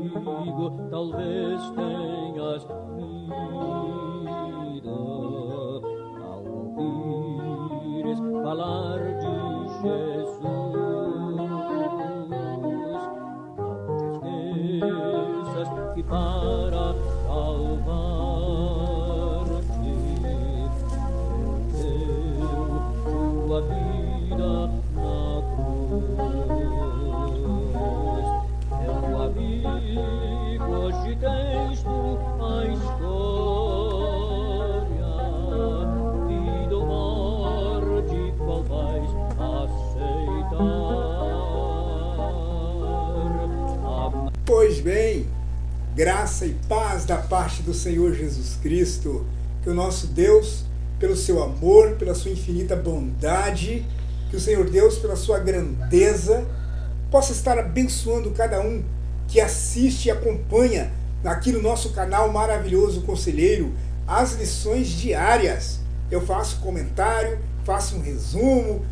amigo, talvez tenhas vida ao ouvires falar de Jesus. Não te esqueças que para salvar-te deu sua vida na cruz. Meu amigo, hoje tens tu a escolha, vida ou morte, qual vais aceitar? Pois bem, graça e paz da parte do Senhor Jesus Cristo, que o nosso Deus, pelo seu amor, pela sua infinita bondade, que o Senhor Deus, pela sua grandeza, possa estar abençoando cada um que assiste e acompanha aqui no nosso canal maravilhoso Conselheiro as lições diárias. Eu faço comentário, faço um resumo,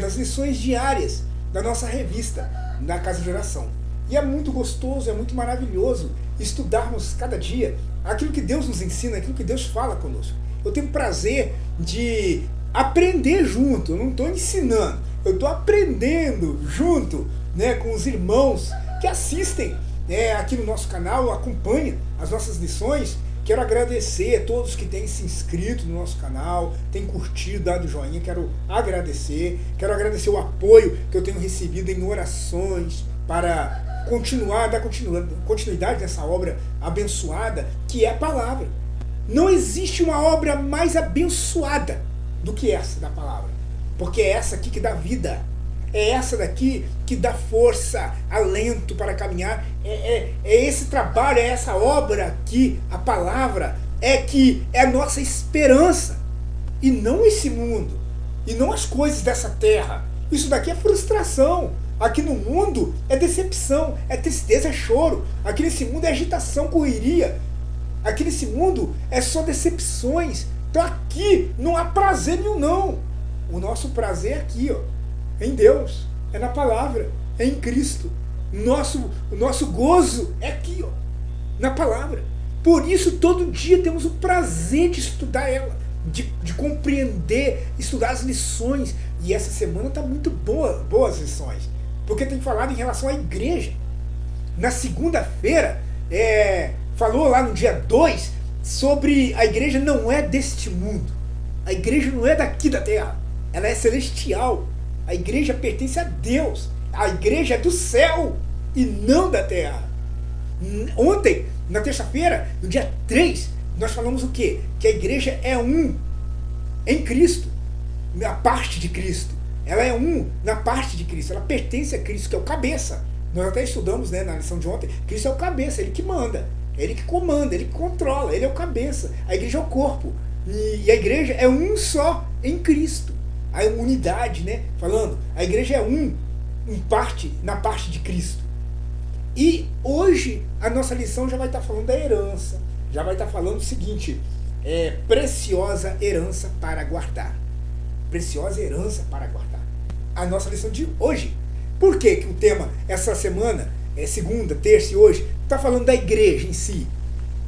das lições diárias da nossa revista, da Casa de Oração. E é muito gostoso, é muito maravilhoso estudarmos cada dia aquilo que Deus nos ensina, aquilo que Deus fala conosco. Eu tenho prazer de aprender junto, eu não estou ensinando, eu estou aprendendo junto com os irmãos que assistem aqui no nosso canal, acompanham as nossas lições. Quero agradecer a todos que têm se inscrito no nosso canal, têm curtido, dado joinha, quero agradecer o apoio que eu tenho recebido em orações para dar continuidade nessa obra abençoada que é a palavra. Não existe uma obra mais abençoada do que essa da palavra, porque é essa aqui que dá vida, é essa daqui que dá força, alento para caminhar, é esse trabalho, é essa obra aqui, a palavra, que é a nossa esperança, e não esse mundo, e não as coisas dessa terra. Isso daqui é frustração. Aqui no mundo é decepção, é tristeza, é choro. Aqui nesse mundo é agitação, correria. Aqui nesse mundo é só decepções. Então aqui não há prazer nenhum, não. O nosso prazer é aqui, em Deus, é na palavra, é em Cristo. O nosso gozo é aqui, na palavra. Por isso todo dia temos o prazer de estudar ela, de compreender, estudar as lições. E essa semana está muito boas lições, porque tem falado em relação à igreja. Na segunda-feira, falou lá no dia 2 sobre a igreja não é deste mundo. A igreja não é daqui da terra. Ela é celestial. A igreja pertence a Deus. A igreja é do céu e não da terra. Ontem, na terça-feira, no dia 3, nós falamos o quê? Que a igreja é um em Cristo, na parte de Cristo. Ela é um na parte de Cristo, ela pertence a Cristo, que é o cabeça. Nós até estudamos na lição de ontem, Cristo é o cabeça, ele que manda, ele que comanda, ele que controla, ele é o cabeça. A igreja é o corpo, e a igreja é um só em Cristo. A unidade, falando, a igreja é um na parte de Cristo. E hoje a nossa lição já vai estar falando da herança, já vai estar falando o seguinte, preciosa herança para guardar. Preciosa herança para guardar. A nossa lição de hoje. Por que o tema, essa semana, segunda, terça e hoje, está falando da igreja em si?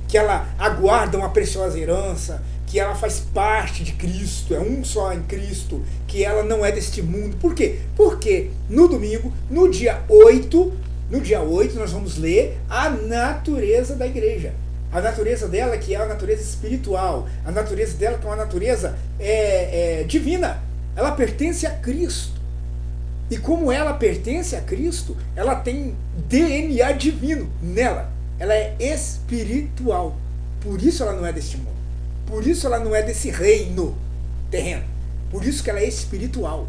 Que ela aguarda uma preciosa herança, que ela faz parte de Cristo, é um só em Cristo, que ela não é deste mundo. Por quê? Porque no domingo, no dia 8, nós vamos ler a natureza da igreja. A natureza dela, que é a natureza espiritual, a natureza dela, que é uma natureza divina. Ela pertence a Cristo. E como ela pertence a Cristo, ela tem DNA divino nela. Ela é espiritual. Por isso ela não é deste mundo. Por isso ela não é desse reino terreno. Por isso que ela é espiritual.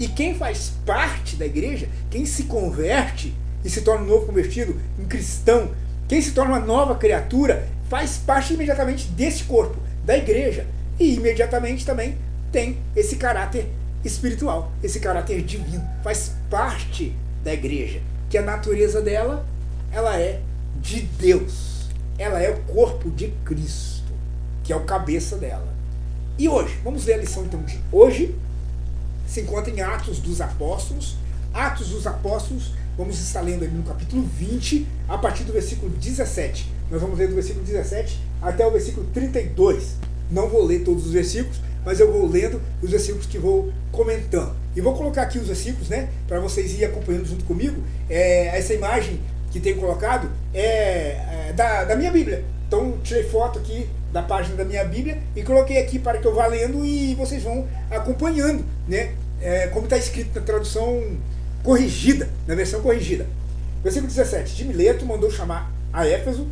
E quem faz parte da igreja, quem se converte e se torna um novo convertido, um cristão, quem se torna uma nova criatura, faz parte imediatamente desse corpo, da igreja. E imediatamente também tem esse caráter espiritual, esse caráter divino. Faz parte da igreja. Que a natureza dela, ela é de Deus. Ela é o corpo de Cristo, que é o cabeça dela. E hoje, vamos ler a lição então de hoje. Se encontra em Atos dos Apóstolos. Atos dos Apóstolos, vamos estar lendo ali no capítulo 20, a partir do versículo 17. Nós vamos ler do versículo 17 até o versículo 32. Não vou ler todos os versículos, mas eu vou lendo os versículos que vou comentando. E vou colocar aqui os versículos, né, para vocês irem acompanhando junto comigo. Essa imagem que tenho colocado é da minha Bíblia. Então, tirei foto aqui da página da minha Bíblia e coloquei aqui para que eu vá lendo e vocês vão acompanhando, né, como está escrito na tradução corrigida, na versão corrigida. Versículo 17. De Mileto mandou chamar a Éfeso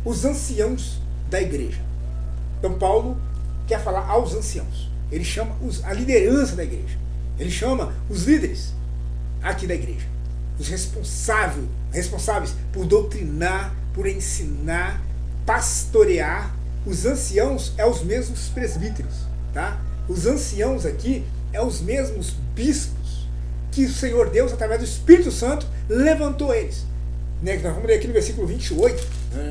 os anciãos da igreja. Então, Paulo quer falar aos anciãos. Ele chama a liderança da igreja. Ele chama os líderes aqui da igreja. Os responsáveis por doutrinar, por ensinar, pastorear. Os anciãos é os mesmos presbíteros, tá? Os anciãos aqui é os mesmos bispos que o Senhor Deus, através do Espírito Santo, levantou eles. Né? Nós vamos ler aqui no versículo 28,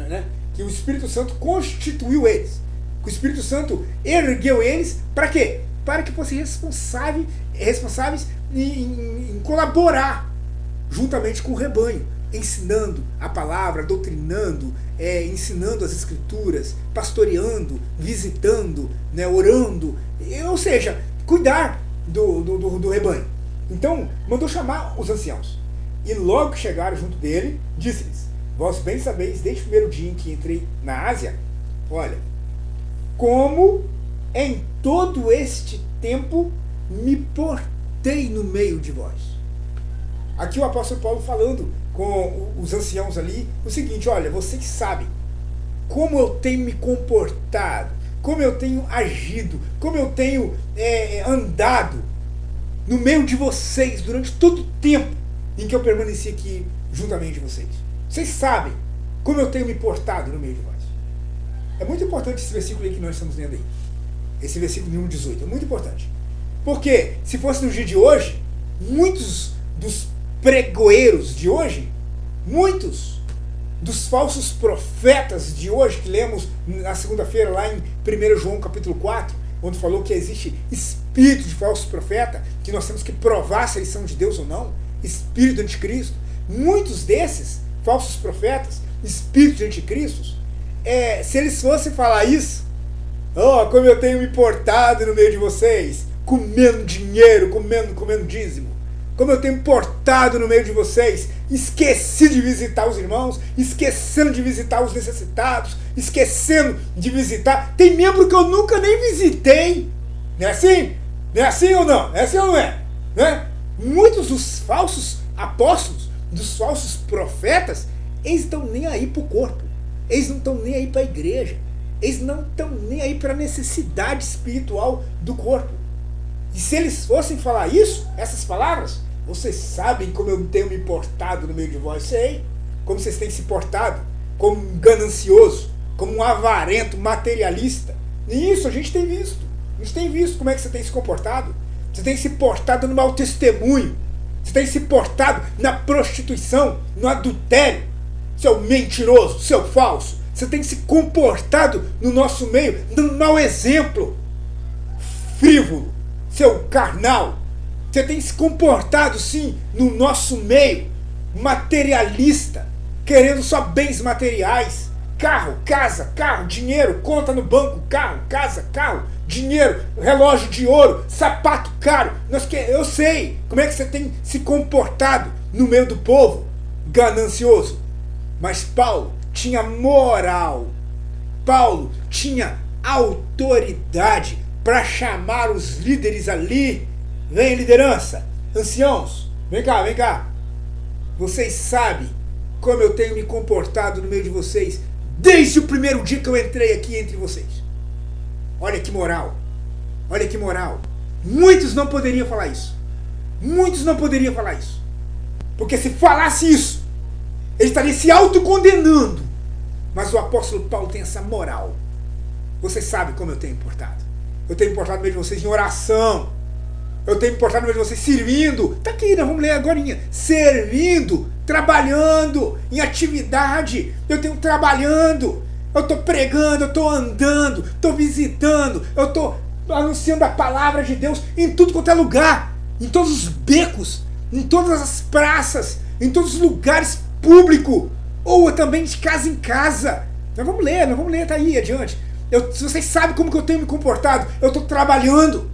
né? Que o Espírito Santo constituiu eles. Que o Espírito Santo ergueu eles para quê? Para que fossem responsáveis em colaborar juntamente com o rebanho, ensinando a palavra, doutrinando, ensinando as escrituras, pastoreando, visitando, né, orando, ou seja, cuidar do rebanho. Então, mandou chamar os anciãos. E logo que chegaram junto dele, disse-lhes: vós bem sabeis, desde o primeiro dia em que entrei na Ásia, olha, como em todo este tempo me portei no meio de vós. Aqui o apóstolo Paulo falando com os anciãos ali o seguinte: olha, vocês sabem como eu tenho me comportado, como eu tenho agido, como eu tenho andado no meio de vocês durante todo o tempo em que eu permaneci aqui juntamente de vocês. Vocês sabem como eu tenho me portado no meio de vós. É muito importante esse versículo aí que nós estamos lendo aí. Esse versículo número 18 é muito importante. Porque se fosse no dia de hoje, muitos dos pregoeiros de hoje, muitos dos falsos profetas de hoje, que lemos na segunda-feira lá em 1 João capítulo 4, onde falou que existe espírito de falso profeta, que nós temos que provar se eles são de Deus ou não, espírito do anticristo. Muitos desses falsos profetas, espíritos de anticristos, se eles fossem falar isso, como eu tenho me portado no meio de vocês, comendo dinheiro, comendo dízimo, como eu tenho me portado no meio de vocês, esqueci de visitar os irmãos, esquecendo de visitar os necessitados, esquecendo de visitar, tem membro que eu nunca nem visitei, não é assim? Não é assim ou não? É assim ou não é? Né? Muitos dos falsos apóstolos, dos falsos profetas, eles estão nem aí para o corpo, eles não estão nem aí para a igreja, eles não estão nem aí para a necessidade espiritual do corpo. E se eles fossem falar isso, essas palavras, vocês sabem como eu tenho me portado no meio de vós, sei como vocês têm se portado, como um ganancioso, como um avarento, materialista. E isso a gente tem visto como é que você tem se comportado. Você tem se portado no mau testemunho, você tem se portado na prostituição, no adultério, seu mentiroso, seu falso. Você tem se comportado no nosso meio, dando um mau exemplo, frívolo, seu carnal. Você tem se comportado, sim, no nosso meio, materialista, querendo só bens materiais, carro, casa, carro, dinheiro, conta no banco, carro, casa, carro, dinheiro, relógio de ouro, sapato caro. Eu sei como é que você tem se comportado no meio do povo, ganancioso. Mas Paulo tinha moral, Paulo tinha autoridade para chamar os líderes ali. Vem, liderança, anciãos, vem cá. Vocês sabem como eu tenho me comportado no meio de vocês desde o primeiro dia que eu entrei aqui entre vocês. Olha que moral. Muitos não poderiam falar isso. Porque se falasse isso, ele estaria se autocondenando. Mas o apóstolo Paulo tem essa moral. Vocês sabem como eu tenho me portado. Eu tenho me portado no meio de vocês em oração. Eu tenho me portado no meio de vocês servindo. Está aqui, nós vamos ler agora. Servindo, trabalhando, em atividade. Eu tenho trabalhando. Eu estou pregando, eu estou andando, estou visitando. Eu estou anunciando a palavra de Deus em tudo quanto é lugar. Em todos os becos, em todas as praças, em todos os lugares públicos, ou também de casa em casa. Nós vamos ler, tá aí adiante. Vocês sabem como que eu tenho me comportado. Eu estou trabalhando.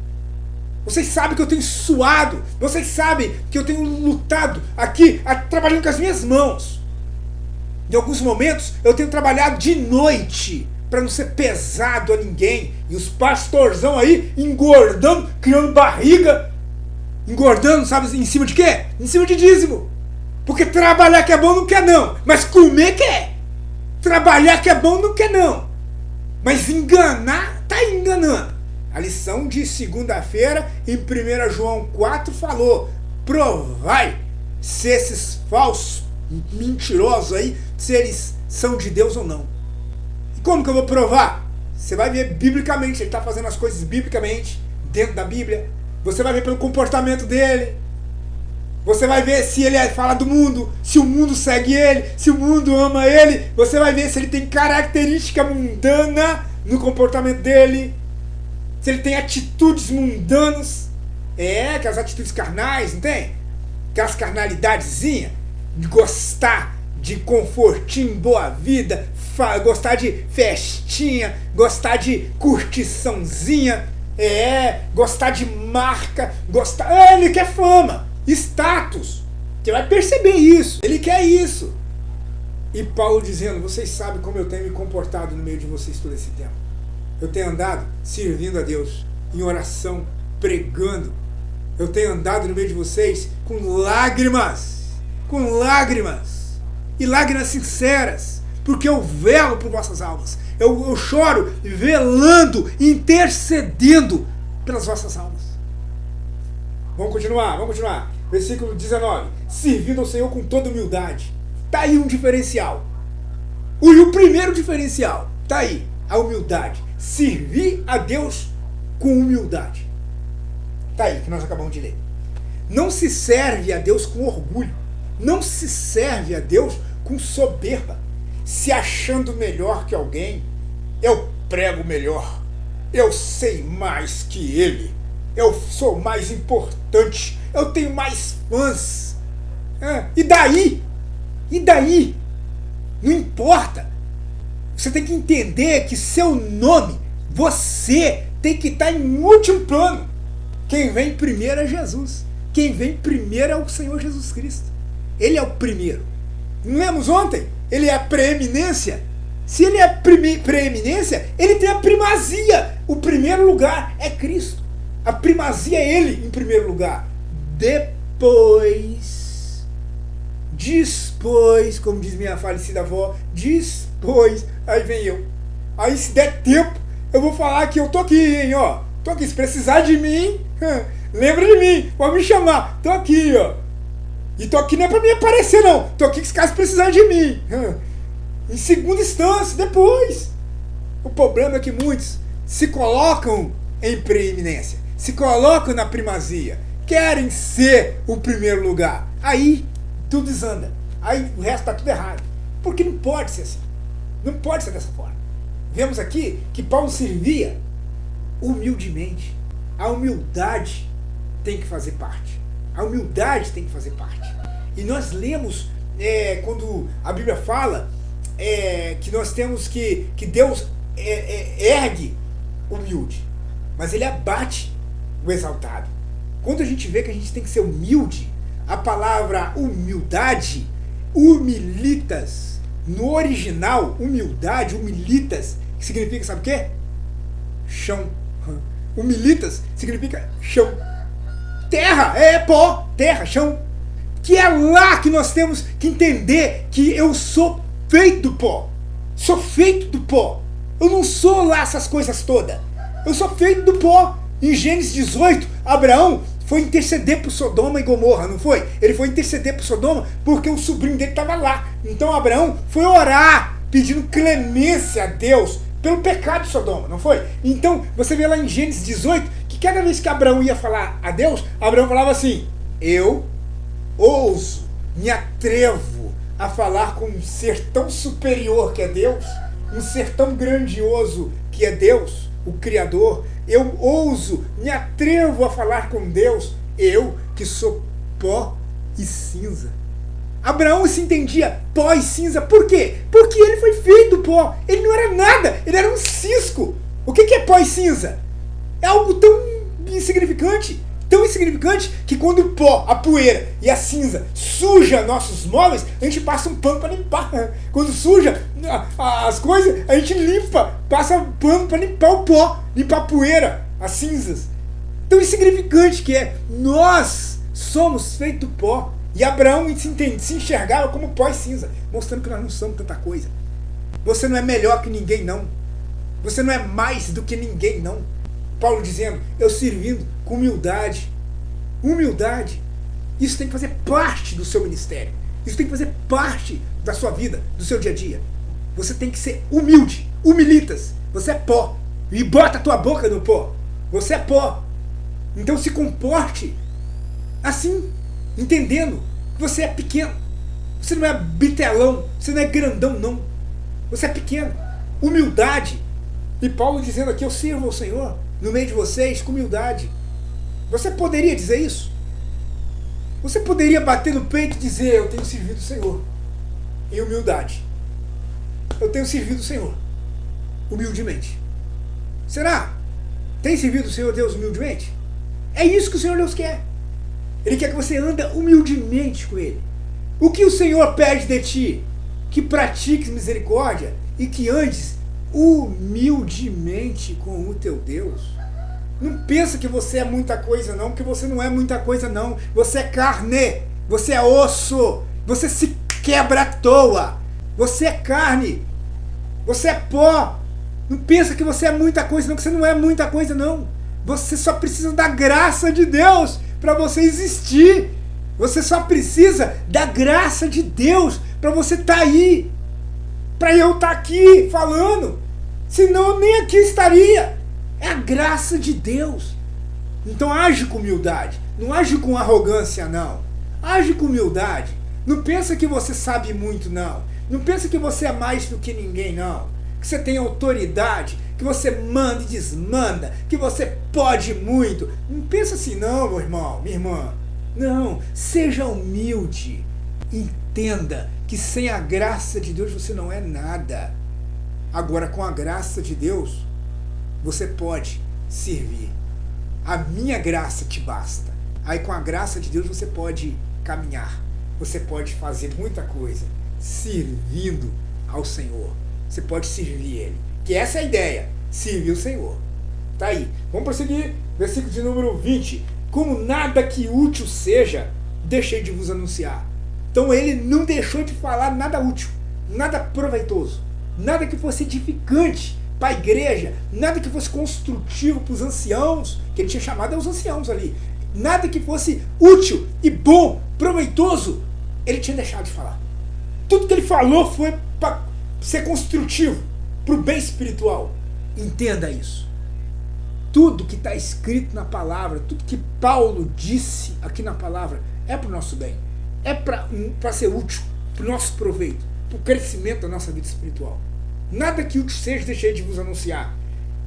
Vocês sabem que eu tenho suado. Vocês sabem que eu tenho lutado aqui, trabalhando com as minhas mãos. Em alguns momentos eu tenho trabalhado de noite para não ser pesado a ninguém. E os pastorzão aí engordando, criando barriga. Engordando, sabe, em cima de quê? Em cima de dízimo. Porque trabalhar que é bom não quer não, mas comer quer. Trabalhar que é bom não quer não, mas enganar, tá enganando. A lição de segunda-feira em 1 João 4 falou: provai se esses falsos mentirosos aí, se eles são de Deus ou não. E como que eu vou provar? Você vai ver biblicamente, ele está fazendo as coisas biblicamente, dentro da Bíblia. Você vai ver pelo comportamento dele. Você vai ver se ele fala do mundo, se o mundo segue ele, se o mundo ama ele. Você vai ver se ele tem característica mundana no comportamento dele, se ele tem atitudes mundanas, aquelas atitudes carnais, não tem? Aquelas carnalidadezinhas, de gostar de confortinho, boa vida, gostar de festinha, gostar de curtiçãozinha, gostar de marca, ele quer fama, status. Você vai perceber isso, ele quer isso. E Paulo dizendo: vocês sabem como eu tenho me comportado no meio de vocês todo esse tempo. Eu tenho andado servindo a Deus em oração, pregando. Eu tenho andado no meio de vocês com lágrimas, e lágrimas sinceras, porque eu velo por vossas almas. Eu choro velando, intercedendo pelas vossas almas. Vamos continuar. Versículo 19. Servindo ao Senhor com toda humildade. Tá aí um diferencial. O primeiro diferencial, tá aí, a humildade. Servir a Deus com humildade. Tá aí, que nós acabamos de ler. Não se serve a Deus com orgulho. Não se serve a Deus com soberba. Se achando melhor que alguém. Eu prego melhor. Eu sei mais que ele. Eu sou mais importante. Eu tenho mais fãs. E daí? Não importa. Você tem que entender que seu nome, você tem que estar em último plano. Quem vem primeiro é Jesus. Quem vem primeiro é o Senhor Jesus Cristo. Ele é o primeiro. Não lemos ontem? Ele é a preeminência. Se ele é a preeminência, ele tem a primazia. O primeiro lugar é Cristo. A primazia é ele em primeiro lugar. Depois, como diz minha falecida avó, aí vem eu. Aí se der tempo, eu vou falar que eu tô aqui, hein, ó. Tô aqui, se precisar de mim, lembra de mim, pode me chamar. Tô aqui, ó. E tô aqui não é pra me aparecer, não. Tô aqui se caso precisar de mim. Em segunda instância, depois. O problema é que muitos se colocam em preeminência, se colocam na primazia, querem ser o primeiro lugar. Aí tudo desanda. Aí o resto está tudo errado. Porque não pode ser assim. Não pode ser dessa forma. Vemos aqui que Paulo servia humildemente. A humildade tem que fazer parte. A humildade tem que fazer parte. E nós lemos, quando a Bíblia fala que nós temos que Deus ergue o humilde, mas ele abate o exaltado. Quando a gente vê que a gente tem que ser humilde, a palavra humildade, humilitas, no original, humildade, humilitas, que significa, sabe o quê? Chão. Humilitas significa chão. Terra, pó, terra, chão. Que é lá que nós temos que entender que eu sou feito do pó. Sou feito do pó. Eu não sou lá essas coisas todas. Eu sou feito do pó. Em Gênesis 18, Abraão foi interceder por Sodoma e Gomorra, não foi? Ele foi interceder por Sodoma porque o sobrinho dele estava lá. Então Abraão foi orar, pedindo clemência a Deus pelo pecado de Sodoma, não foi? Então você vê lá em Gênesis 18 que cada vez que Abraão ia falar a Deus, Abraão falava assim: eu ouso, me atrevo a falar com um ser tão superior que é Deus, um ser tão grandioso que é Deus, o Criador. Eu ouso, me atrevo a falar com Deus, eu que sou pó e cinza. Abraão se entendia pó e cinza. Por quê? Porque ele foi feito do pó. Ele não era nada, ele era um cisco. O que é pó e cinza? É algo tão insignificante que quando o pó, a poeira e a cinza suja nossos móveis, a gente passa um pano para limpar. Quando suja as coisas, a gente limpa, passa um pano para limpar o pó, limpar a poeira, as cinzas. Tão insignificante que é. Nós somos feitos do pó. E Abraão se enxergava como pó e cinza, mostrando que nós não somos tanta coisa. Você não é melhor que ninguém, não. Você não é mais do que ninguém, não. Paulo dizendo, eu servindo com humildade. Humildade. Isso tem que fazer parte do seu ministério. Isso tem que fazer parte da sua vida, do seu dia a dia. Você tem que ser humilde. Humilitas. Você é pó. E bota a tua boca no pó. Você é pó. Então se comporte assim, entendendo que você é pequeno. Você não é bitelão. Você não é grandão, não. Você é pequeno. Humildade. E Paulo dizendo aqui, eu sirvo ao Senhor no meio de vocês com humildade. Você poderia dizer isso? Você poderia bater no peito e dizer, eu tenho servido o Senhor em humildade. Eu tenho servido o Senhor humildemente. Será? Tem servido o Senhor Deus humildemente? É isso que o Senhor Deus quer. Ele quer que você ande humildemente com Ele. O que o Senhor pede de ti? Que pratiques misericórdia e que andes humildemente com o teu Deus. Não pensa que você é muita coisa não, porque você não é muita coisa não. Você é carne, você é osso, você se quebra à toa. Você é carne, você é pó. Não pensa que você é muita coisa não, que você não é muita coisa não. Você só precisa da graça de Deus para você existir. Você só precisa da graça de Deus para você estar aí. Para eu estar aqui falando. Senão eu nem aqui estaria. É a graça de Deus. Então age com humildade. Não age com arrogância, não. Age com humildade. Não pensa que você sabe muito, não. Não pensa que você é mais do que ninguém, não. Que você tem autoridade. Que você manda e desmanda. Que você pode muito. Não pensa assim, não, meu irmão, minha irmã. Não. Seja humilde. Entenda que sem a graça de Deus você não é nada. Agora, com a graça de Deus, você pode servir. A minha graça te basta. Aí com a graça de Deus você pode caminhar. Você pode fazer muita coisa servindo ao Senhor. Você pode servir Ele. Que essa é a ideia. Servir o Senhor. Tá aí. Vamos prosseguir. Versículo de número 20. Como nada que útil seja, deixei de vos anunciar. Então ele não deixou de falar nada útil. Nada proveitoso. Nada que fosse edificante para a igreja, nada que fosse construtivo para os anciãos, que ele tinha chamado aos anciãos ali, nada que fosse útil e bom, proveitoso, ele tinha deixado de falar. Tudo que ele falou foi para ser construtivo, para o bem espiritual. Entenda isso. Tudo que está escrito na palavra, tudo que Paulo disse aqui na palavra, é para o nosso bem, é para ser útil, para o nosso proveito, para o crescimento da nossa vida espiritual. Nada que útil seja, deixei de vos anunciar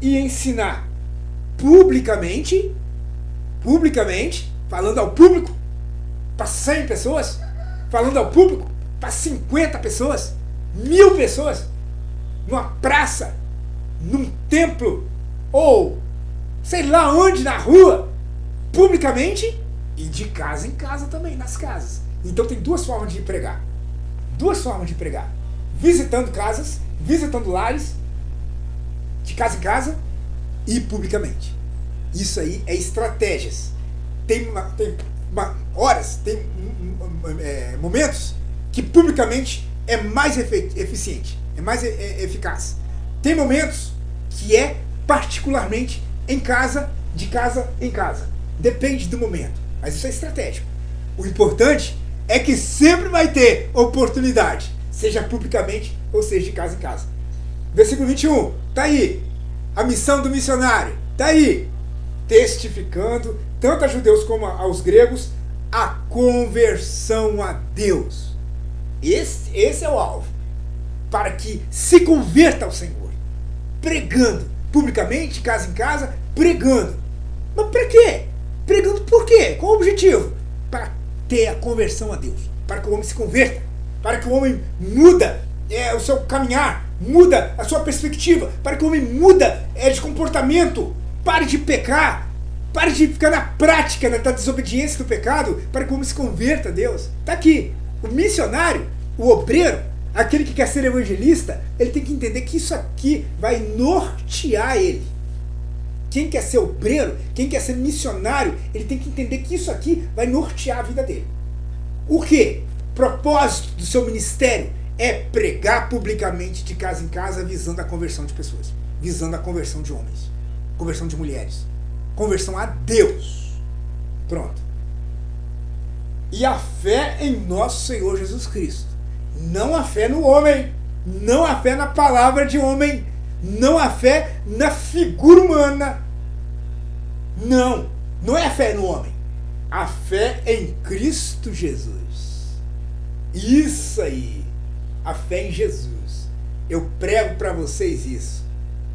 e ensinar publicamente, falando ao público, para 100 pessoas, falando ao público, para 50 pessoas, 1000 pessoas, numa praça, num templo, ou sei lá onde, na rua, publicamente, e de casa em casa também, nas casas. Então tem duas formas de pregar. Duas formas de pregar. Visitando casas, visitando lares, de casa em casa e publicamente. Isso aí é estratégias. Tem horas, tem momentos que publicamente é mais eficiente, é mais eficaz. Tem momentos que é particularmente em casa, de casa em casa. Depende do momento, mas isso é estratégico. O importante é que sempre vai ter oportunidade, seja publicamente ou seja de casa em casa. Versículo 21, tá aí. A missão do missionário, tá aí. Testificando, tanto a judeus como aos gregos, a conversão a Deus. Esse é o alvo. Para que se converta ao Senhor. Pregando, publicamente, casa em casa, pregando. Mas para quê? Pregando por quê? Qual o objetivo? Para ter a conversão a Deus. para que o homem se converta, para que o homem muda o seu caminhar, muda a sua perspectiva, para que o homem muda de comportamento, pare de pecar, pare de ficar na prática da desobediência do pecado, para que o homem se converta a Deus. Está aqui, o missionário, o obreiro, aquele que quer ser evangelista, ele tem que entender que isso aqui vai nortear ele. Quem quer ser obreiro, quem quer ser missionário, ele tem que entender que isso aqui vai nortear a vida dele. O quê? Propósito do seu ministério é pregar publicamente de casa em casa, visando a conversão de pessoas, visando a conversão de homens, conversão de mulheres, conversão a Deus. Pronto. E a fé em nosso Senhor Jesus Cristo. Não a fé no homem, não a fé na palavra de homem, não a fé na figura humana. Não é a fé no homem. A fé em Cristo Jesus. Isso aí. A fé em Jesus. Eu prego para vocês isso.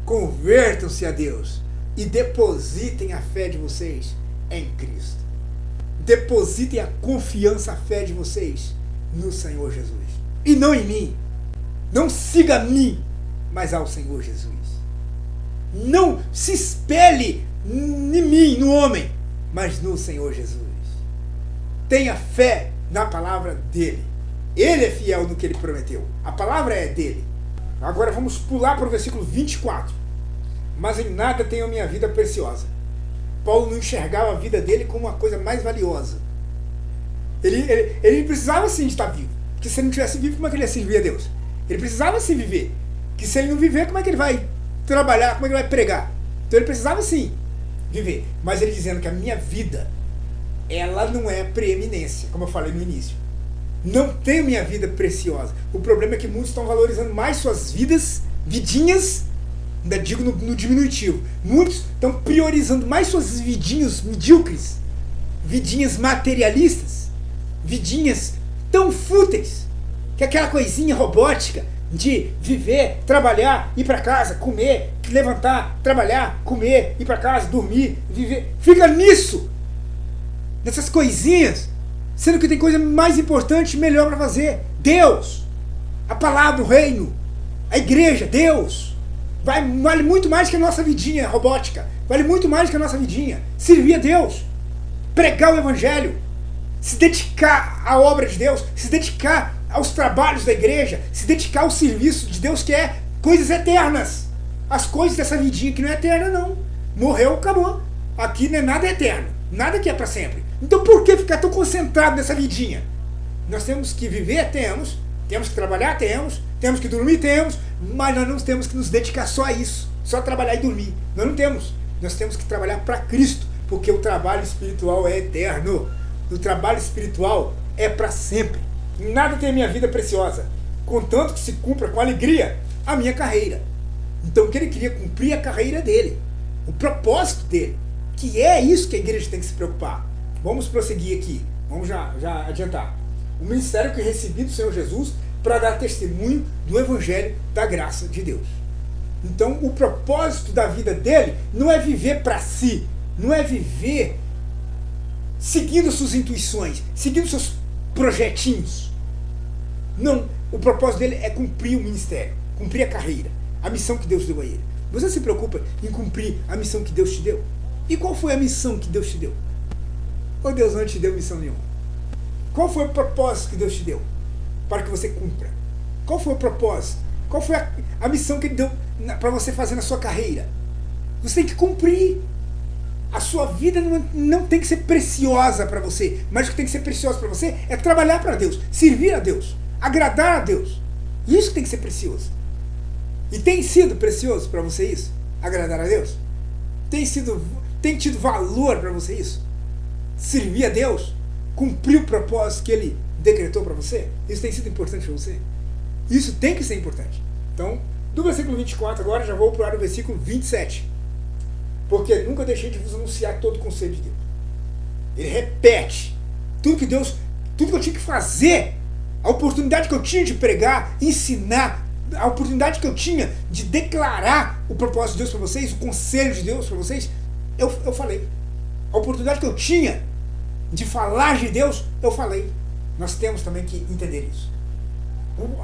Convertam-se a Deus e depositem a fé de vocês em Cristo. Depositem a confiança, a fé de vocês no Senhor Jesus. E não em mim. Não siga a mim, mas ao Senhor Jesus. Não se espelhe em mim, no homem, mas no Senhor Jesus. Tenha fé na palavra dele. Ele é fiel no que ele prometeu. A palavra é dele. Agora vamos pular para o versículo 24. Mas em nada tenho a minha vida preciosa. Paulo não enxergava a vida dele como uma coisa mais valiosa. Ele precisava sim de estar vivo. Porque se ele não tivesse vivo, como é que ele ia servir a Deus? Ele precisava sim viver. Que se ele não viver, como é que ele vai trabalhar? Como é que ele vai pregar? Então ele precisava sim viver. Mas ele dizendo que a minha vida, ela não é preeminência, como eu falei no início. Não tenho minha vida preciosa. O problema é que muitos estão valorizando mais suas vidinhas, ainda digo no diminutivo. Muitos estão priorizando mais suas vidinhas medíocres, vidinhas materialistas, vidinhas tão fúteis, que aquela coisinha robótica de viver, trabalhar, ir para casa, comer, levantar, trabalhar, comer, ir para casa, dormir, viver. Fica nisso, nessas coisinhas, sendo que tem coisa mais importante e melhor para fazer. Deus, a palavra, o reino, a igreja, Deus. Vale muito mais que a nossa vidinha robótica. Vale muito mais que a nossa vidinha. Servir a Deus. Pregar o evangelho. Se dedicar à obra de Deus. Se dedicar aos trabalhos da igreja. Se dedicar ao serviço de Deus, que é coisas eternas. As coisas dessa vidinha que não é eterna, não. Morreu, acabou. Aqui não é nada eterno. Nada que é para sempre. Então por que ficar tão concentrado nessa vidinha? Nós temos que viver, temos que trabalhar, temos que dormir, mas nós não temos que nos dedicar só a isso, só trabalhar e dormir. Nós temos que trabalhar para Cristo, porque o trabalho espiritual é eterno. O trabalho espiritual é para sempre. Nada tem a minha vida preciosa, contanto que se cumpra com alegria a minha carreira. Então que ele queria cumprir a carreira dele, o propósito dele, que é isso que a igreja tem que se preocupar. Vamos prosseguir aqui, vamos já adiantar. O ministério que recebi do Senhor Jesus para dar testemunho do Evangelho da graça de Deus. Então o propósito da vida dele não é viver para si, não é viver seguindo suas intuições, seguindo seus projetinhos. Não, o propósito dele é cumprir o ministério, cumprir a carreira, a missão que Deus deu a ele. Você se preocupa em cumprir a missão que Deus te deu? E qual foi a missão que Deus te deu? Ou Deus não te deu missão nenhuma? Qual foi o propósito que Deus te deu para que você cumpra? Qual foi o propósito? Qual foi a missão que Ele deu para você fazer na sua carreira? Você tem que cumprir. A sua vida não tem que ser preciosa para você, mas o que tem que ser precioso para você é trabalhar para Deus, servir a Deus, agradar a Deus. Isso que tem que ser precioso. E tem sido precioso para você isso? Agradar a Deus? Tem tido valor para você isso? Servir a Deus? Cumprir o propósito que Ele decretou para você? Isso tem sido importante para você? Isso tem que ser importante. Então, do versículo 24 agora, já vou para o versículo 27. Porque nunca deixei de vos anunciar todo o conselho de Deus. Ele repete tudo que eu tinha que fazer, a oportunidade que eu tinha de pregar, ensinar, a oportunidade que eu tinha de declarar o propósito de Deus para vocês, o conselho de Deus para vocês, eu falei. A oportunidade que eu tinha de falar de Deus, eu falei. nós temos também que entender isso.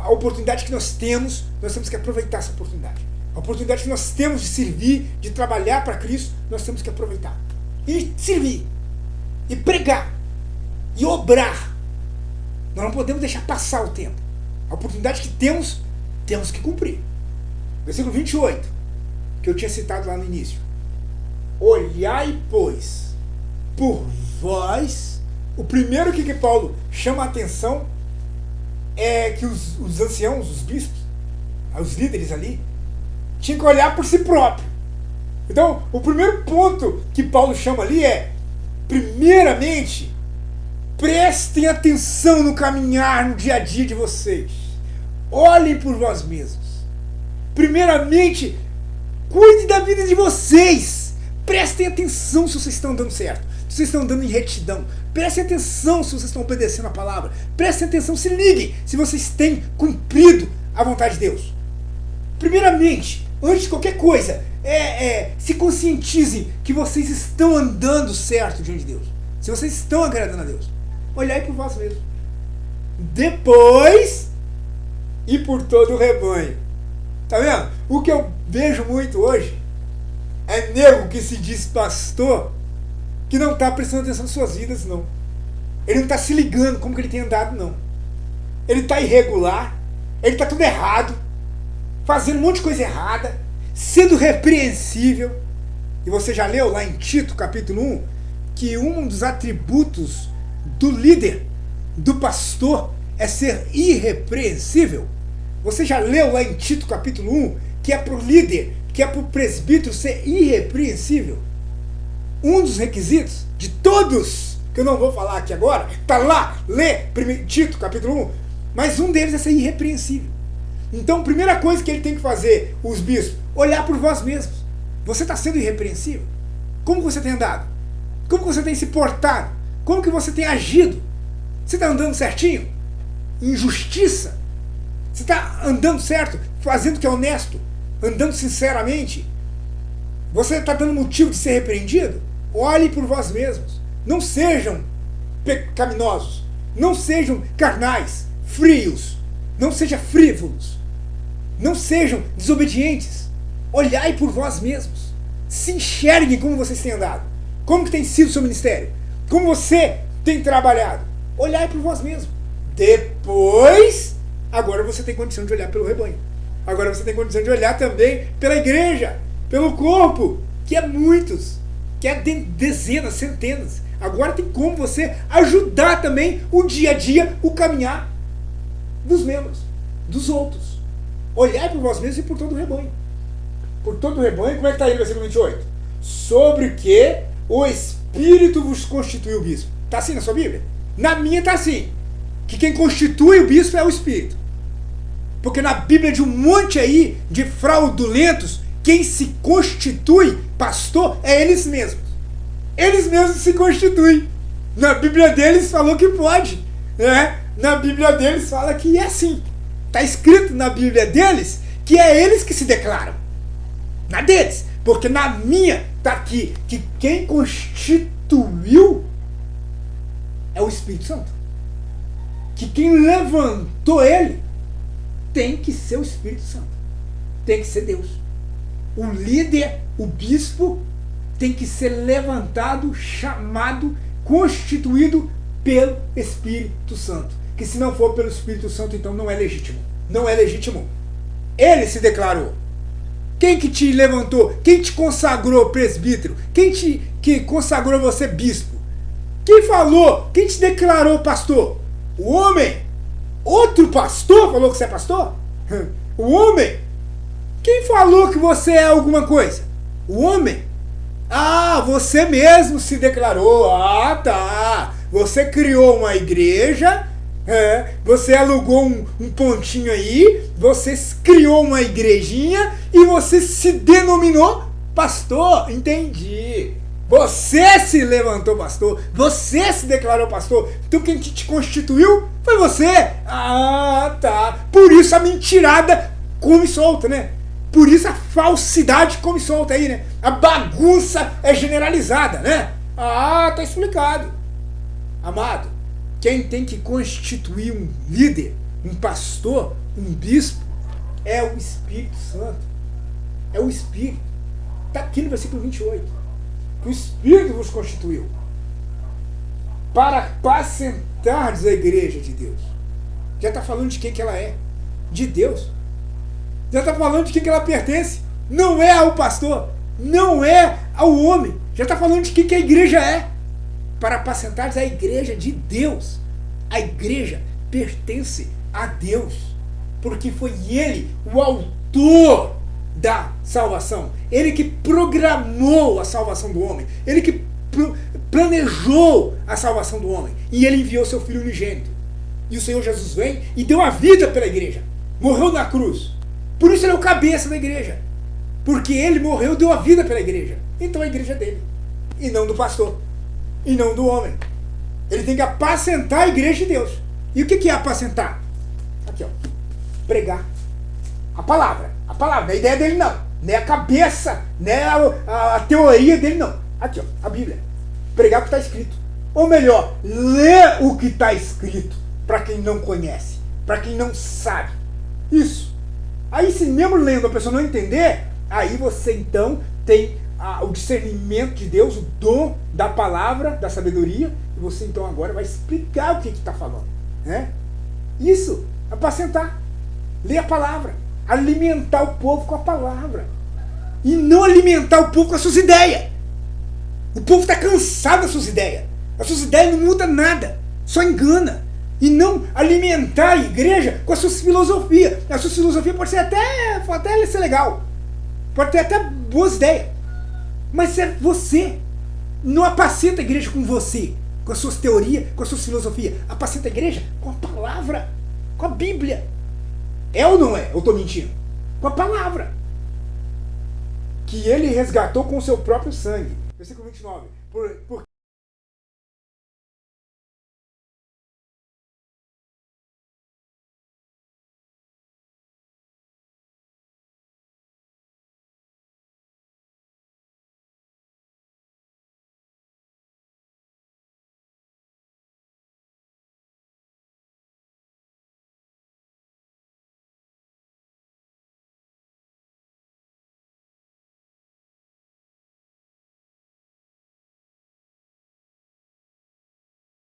A oportunidade que nós temos que aproveitar essa oportunidade. A oportunidade que nós temos de servir, de trabalhar para Cristo, nós temos que aproveitar. E servir, e pregar, e obrar. Nós não podemos deixar passar o tempo. A oportunidade que temos que cumprir. Versículo 28, que eu tinha citado lá no início. Olhai, pois, por vós. O primeiro que Paulo chama a atenção é que os anciãos, os bispos, os líderes ali, tinham que olhar por si próprio. Então, o primeiro ponto que Paulo chama ali é, primeiramente, prestem atenção no caminhar, no dia a dia de vocês. Olhem por vós mesmos. Primeiramente, cuide da vida de vocês. Prestem atenção se vocês estão dando certo, se vocês estão andando em retidão. Prestem atenção se vocês estão obedecendo a palavra. Prestem atenção, se liguem se vocês têm cumprido a vontade de Deus. Primeiramente, antes de qualquer coisa, se conscientizem que vocês estão andando certo diante de Deus. Se vocês estão agradando a Deus. Olhai por vós mesmos. Depois, e por todo o rebanho. Tá vendo? O que eu vejo muito hoje é nego que se diz pastor, que não está prestando atenção nas suas vidas, não. Ele não está se ligando como que ele tem andado, não. Ele está irregular, ele está tudo errado, fazendo um monte de coisa errada, sendo repreensível. E você já leu lá em Tito, capítulo 1, que um dos atributos do líder, do pastor, é ser irrepreensível? Você já leu lá em Tito, capítulo 1, que é para o líder, que é para o presbítero ser irrepreensível? Um dos requisitos de todos, que eu não vou falar aqui agora, está lá, lê Tito, capítulo 1, mas um deles é ser irrepreensível. Então, a primeira coisa que ele tem que fazer, os bispos, olhar por vós mesmos. Você está sendo irrepreensível? Como você tem andado? Como você tem se portado? Como que você tem agido? Você está andando certinho? Em justiça? Você está andando certo? Fazendo o que é honesto? Andando sinceramente? Você está dando motivo de ser repreendido? Olhe por vós mesmos. Não sejam pecaminosos. Não sejam carnais, frios. Não sejam frívolos. Não sejam desobedientes. Olhai por vós mesmos. Se enxerguem como vocês têm andado. Como que tem sido o seu ministério. Como você tem trabalhado. Olhai por vós mesmos. Depois, agora você tem condição de olhar pelo rebanho. Agora você tem condição de olhar também pela igreja, pelo corpo, que é muitos, que é dezenas, centenas. Agora tem como você ajudar também o dia a dia, o caminhar dos membros, dos outros. Olhai por vós mesmos e por todo o rebanho. Por todo o rebanho, como é que está aí no versículo 28? Sobre o que o Espírito vos constituiu bispo. Está assim na sua Bíblia? Na minha está assim. Que quem constitui o bispo é o Espírito. Porque na Bíblia de um monte aí de fraudulentos, quem se constitui pastor é eles mesmos. Eles mesmos se constituem. Na Bíblia deles falou que pode. Né? Na Bíblia deles fala que é assim. Está escrito na Bíblia deles que é eles que se declaram. Na deles. Porque na minha está aqui que quem constituiu é o Espírito Santo. Que quem levantou ele tem que ser o Espírito Santo. Tem que ser Deus. O líder, o bispo, tem que ser levantado, chamado, constituído pelo Espírito Santo. Que se não for pelo Espírito Santo, então não é legítimo. Não é legítimo. Ele se declarou. Quem que te levantou? Quem te consagrou presbítero? Quem que consagrou você bispo? Quem falou? Quem te declarou pastor? O homem? Outro pastor falou que você é pastor? O homem? Quem falou que você é alguma coisa? O homem? Ah, você mesmo se declarou. Ah, tá. Você criou uma igreja, você alugou um pontinho aí, você criou uma igrejinha e você se denominou pastor. Entendi. Você se levantou pastor, você se declarou pastor, então quem te constituiu foi você. Ah, tá. Por isso a mentirada come solta, né? Por isso a falsidade come solta aí, né? A bagunça é generalizada, né? Ah, tá explicado. Amado, quem tem que constituir um líder, um pastor, um bispo, é o Espírito Santo. É o Espírito. Está aqui no versículo 28. Que o Espírito vos constituiu para apacentardes a igreja de Deus. Já está falando de quem que ela é. De Deus. Já está falando de quem que ela pertence. Não é ao pastor. Não é ao homem. Já está falando de quem que a igreja é. Para apacentardes a igreja de Deus. A igreja pertence a Deus. Porque foi Ele o autor da salvação. Ele que programou a salvação do homem. Ele que planejou a salvação do homem. E Ele enviou seu Filho unigênito. E o Senhor Jesus vem e deu a vida pela igreja. Morreu na cruz. Por isso Ele é o cabeça da igreja. Porque Ele morreu e deu a vida pela igreja. Então a igreja é dele. E não do pastor. E não do homem. Ele tem que apacentar a igreja de Deus. E o que é apacentar? Aqui, ó. Pregar. A palavra. A palavra. Não é a ideia dele, não. Não é a cabeça. Não é a teoria dele, não. Aqui, ó. A Bíblia. Pregar o que está escrito. Ou melhor, ler o que está escrito. Para quem não conhece. Para quem não sabe. Isso. Aí, se mesmo lendo a pessoa não entender, aí você então tem o discernimento de Deus, o dom da palavra, da sabedoria, e você então agora vai explicar o que está falando. Né? Isso. Apacentar. Ler a palavra. Alimentar o povo com a palavra. E não alimentar o povo com as suas ideias. O povo está cansado das suas ideias. As suas ideias não mudam nada. Só engana. E não alimentar a igreja com as suas filosofias. A sua filosofia pode até ser legal. Pode ter até boas ideias. Mas é você. Não apacenta a igreja com você. Com as suas teorias, com as suas filosofias. Apacenta a igreja com a palavra. Com a Bíblia. É ou não é? Eu estou mentindo? Com a palavra. Que ele resgatou com o seu próprio sangue. Versículo 29. Porque